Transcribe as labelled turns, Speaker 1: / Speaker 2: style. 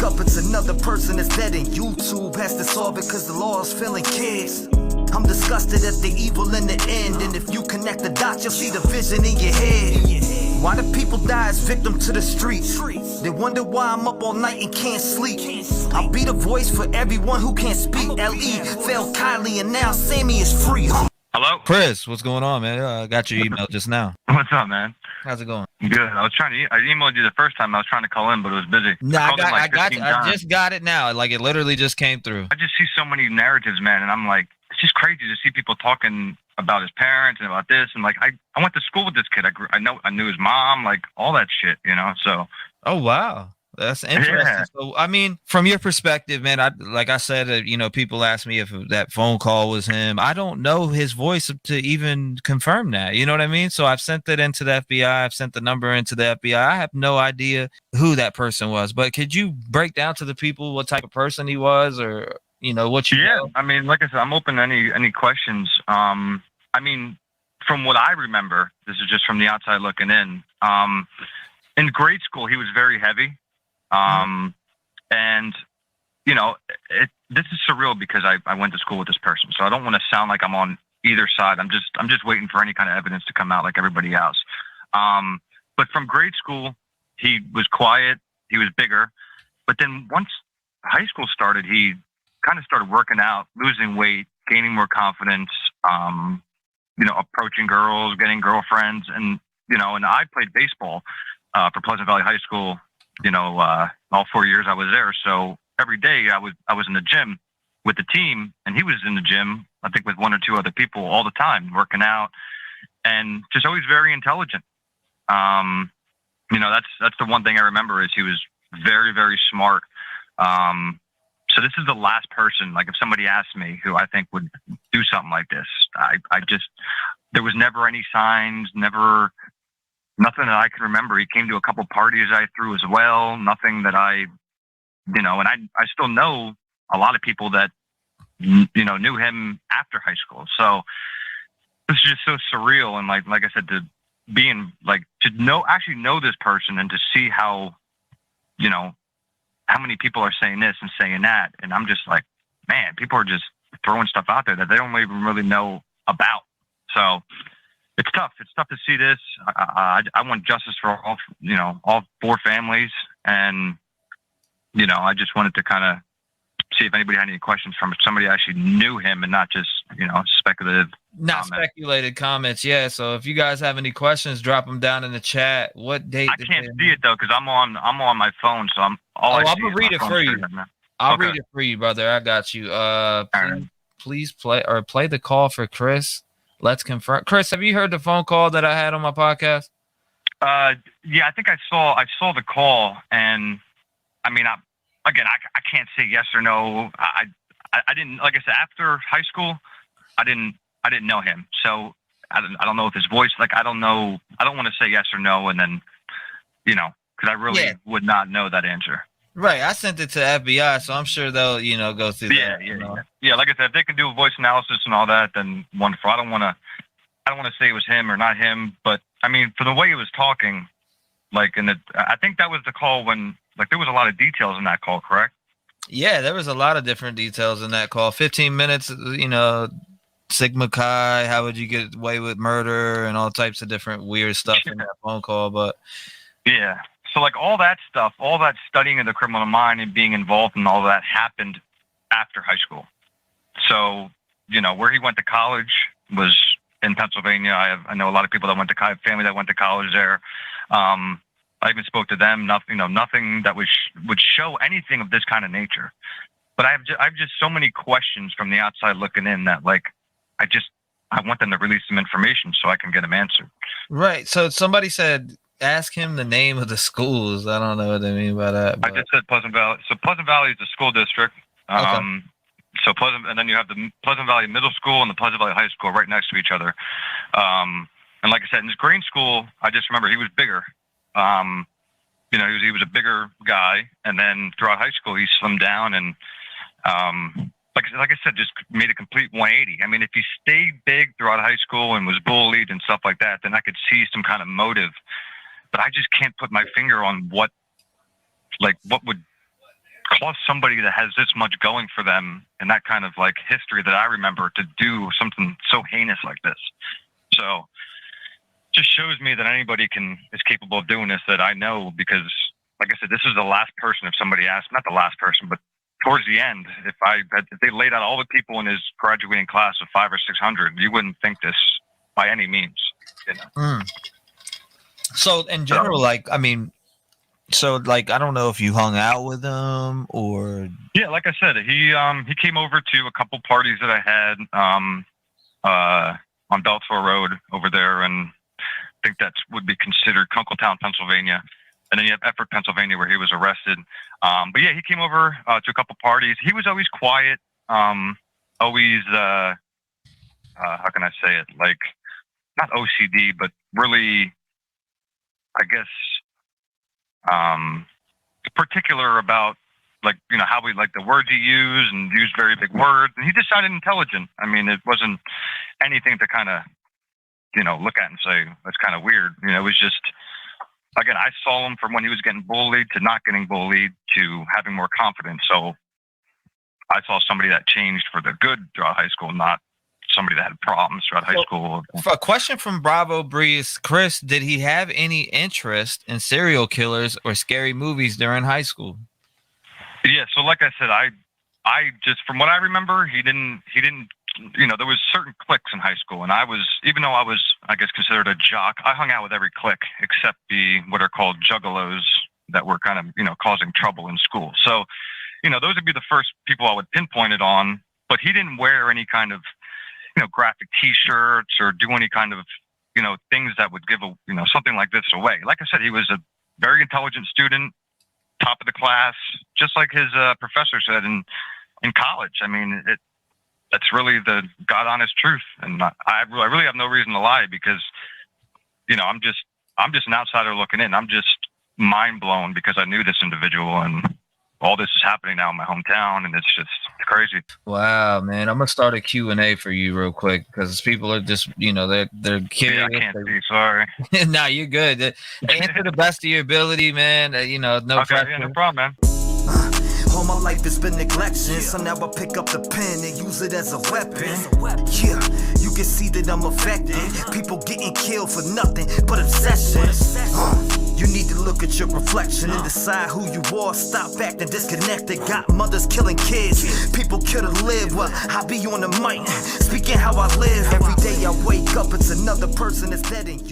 Speaker 1: wake up, it's another person that's dead, and YouTube has to solve it cause the law is failing kids. I'm disgusted at the evil in the end, and if you connect the dots, you'll see the vision in your head. Why do people die as victim to the streets? They wonder why I'm up all night and can't sleep. I'll be the voice for everyone who can't speak. L.E. failed Kylie, and now Sammy is free.
Speaker 2: Hello?
Speaker 3: Chris, what's going on, man? I got your email just now.
Speaker 2: What's up, man?
Speaker 3: How's it going?
Speaker 2: Good. I emailed you the first time. I was trying to call in, but it was busy.
Speaker 3: No, I
Speaker 2: I
Speaker 3: just got it now. Like, it literally just came through.
Speaker 2: I just see so many narratives, man, and I'm like, it's just crazy to see people talking about his parents and about this. And like, I went to school with this kid. I knew his mom, like all that shit, you know? So.
Speaker 3: Oh, wow. That's interesting. Yeah. So, I mean, from your perspective, man, like I said, people ask me if that phone call was him. I don't know his voice to even confirm that. You know what I mean? So I've sent it into the FBI. I've sent the number into the FBI. I have no idea who that person was. But could you break down to the people what type of person he was, or what you know?
Speaker 2: I mean, like I said, I'm open to any questions. I mean, from what I remember, this is just from the outside looking in. In grade school, he was very heavy. And this is surreal because I went to school with this person, so I don't want to sound like I'm on either side. I'm just waiting for any kind of evidence to come out like everybody else. But from grade school, he was quiet, he was bigger, but then once high school started, he kind of started working out, losing weight, gaining more confidence, approaching girls, getting girlfriends. And I played baseball, for Pleasant Valley High School, all 4 years I was there. So every day I was in the gym with the team, and he was in the gym, I think with one or two other people all the time, working out, and just always very intelligent. That's the one thing I remember is he was very, very smart. So this is the last person, like if somebody asked me who I think would do something like this, there was never any signs, nothing that I can remember. He came to a couple parties I threw as well. Nothing that I still know a lot of people that, knew him after high school. So this is just so surreal. And like I said, to know this person and to see how many people are saying this and saying that. And I'm just like, man, people are just throwing stuff out there that they don't even really know about. So it's tough. It's tough to see this. I want justice for all four families. And, I just wanted to kind of see if anybody had any questions from somebody who actually knew him and not just, speculative.
Speaker 3: Not speculated comments. Yeah. So if you guys have any questions, drop them down in the chat. What date?
Speaker 2: I can't see it though, because I'm on my phone. So I'm
Speaker 3: gonna read it for you. I'll read it for you, brother. I got you. Please play the call for Chris. Let's confirm. Chris, have you heard the phone call that I had on my podcast?
Speaker 2: Yeah, I think I saw the call, and I mean, I can't say yes or no. I didn't, like I said, after high school, I didn't know him, so I don't know if his voice, I don't know. I don't want to say yes or no, and then because I really would not know that answer.
Speaker 3: Right, I sent it to FBI, so I'm sure they'll go through that.
Speaker 2: Yeah. Like I said, if they can do a voice analysis and all that, then wonderful. I don't want to say it was him or not him, but I mean, for the way he was talking, I think that was the call when there was a lot of details in that call, correct?
Speaker 3: Yeah, there was a lot of different details in that call. 15 minutes, Sigma Chi, how would you get away with murder, and all types of different weird stuff in that phone call. But
Speaker 2: yeah. So all that stuff, all that studying of the criminal mind and being involved in all that happened after high school. So, where he went to college was in Pennsylvania. I know a lot of people that went to family that went to college there. I even spoke to them. Nothing that would show anything of this kind of nature. But I have just so many questions from the outside looking in that I want them to release some information so I can get them answered.
Speaker 3: Right. So somebody said, ask him the name of the schools. I don't know what they mean by that.
Speaker 2: But I just said Pleasant Valley. So Pleasant Valley is the school district.
Speaker 3: Okay.
Speaker 2: So and then you have the Pleasant Valley Middle School and the Pleasant Valley High School right next to each other. And like I said, in his grade school, I just remember he was bigger. He was a bigger guy, and then throughout high school he slimmed down, and like I said, just made a complete 180. I mean, if he stayed big throughout high school and was bullied and stuff like that, then I could see some kind of motive. But I just can't put my finger on what would plus somebody that has this much going for them and that kind of like history that I remember, to do something so heinous like this. So just shows me that anybody is capable of doing this, that I know, because like I said, this is the last person, if somebody asked, not the last person, but towards the end, if they laid out all the people in his graduating class of 500 or 600, you wouldn't think this by any means, you know?
Speaker 3: So in general, like, I mean, so like, I don't know if you hung out with him or.
Speaker 2: Yeah, like I said, he came over to a couple parties that I had on Belfort Road over there, and I think that would be considered Kunkletown, Pennsylvania. And then you have Effort, Pennsylvania, where he was arrested. But yeah, he came over to a couple parties. He was always quiet, always, how can I say it? Like, not OCD, but really, I guess, particular about, like, you know, how we like the words he used, and used very big words. And he just sounded intelligent. I mean, it wasn't anything to kind of, you know, look at and say, that's kind of weird. You know, it was just, again, I saw him from when he was getting bullied to not getting bullied to having more confidence. So I saw somebody that changed for the good throughout high school, not somebody that had problems throughout high school.
Speaker 3: A question from Bravo Breeze. Chris, did he have any interest in serial killers or scary movies during high school?
Speaker 2: Yeah. So like I said, I just, from what I remember, he didn't, you know, there was certain cliques in high school, and even though I was, I guess, considered a jock, I hung out with every clique except what are called juggalos that were kind of, you know, causing trouble in school. So, you know, those would be the first people I would pinpoint it on, but he didn't wear any kind of, you know, graphic t-shirts or do any kind of, you know, things that would give you know, something like this away. Like I said, he was a very intelligent student, top of the class, just like his professor said in college. I mean, that's really the God honest truth. And I really have no reason to lie, because, you know, I'm just an outsider looking in. I'm just mind blown because I knew this individual, and all this is happening now in my hometown, and it's crazy.
Speaker 3: Wow, man. I'm going to start a Q&A for you real quick, because people are just, you know, they're curious.
Speaker 2: Yeah, I can't see, sorry.
Speaker 3: No, you're good. Answer the best of your ability, man. You know, no pressure.
Speaker 2: Yeah, no problem, man.
Speaker 1: All my life has been neglection, so now I pick up the pen and use it as a weapon. Yeah, you can see that I'm affected. People getting killed for nothing but obsession. You need to look at your reflection and decide who you are. Stop acting disconnected. Got mothers killing kids. People kill to live. Well, I be on the mic, speaking how I live. Every day I wake up, it's another person that's dead in you.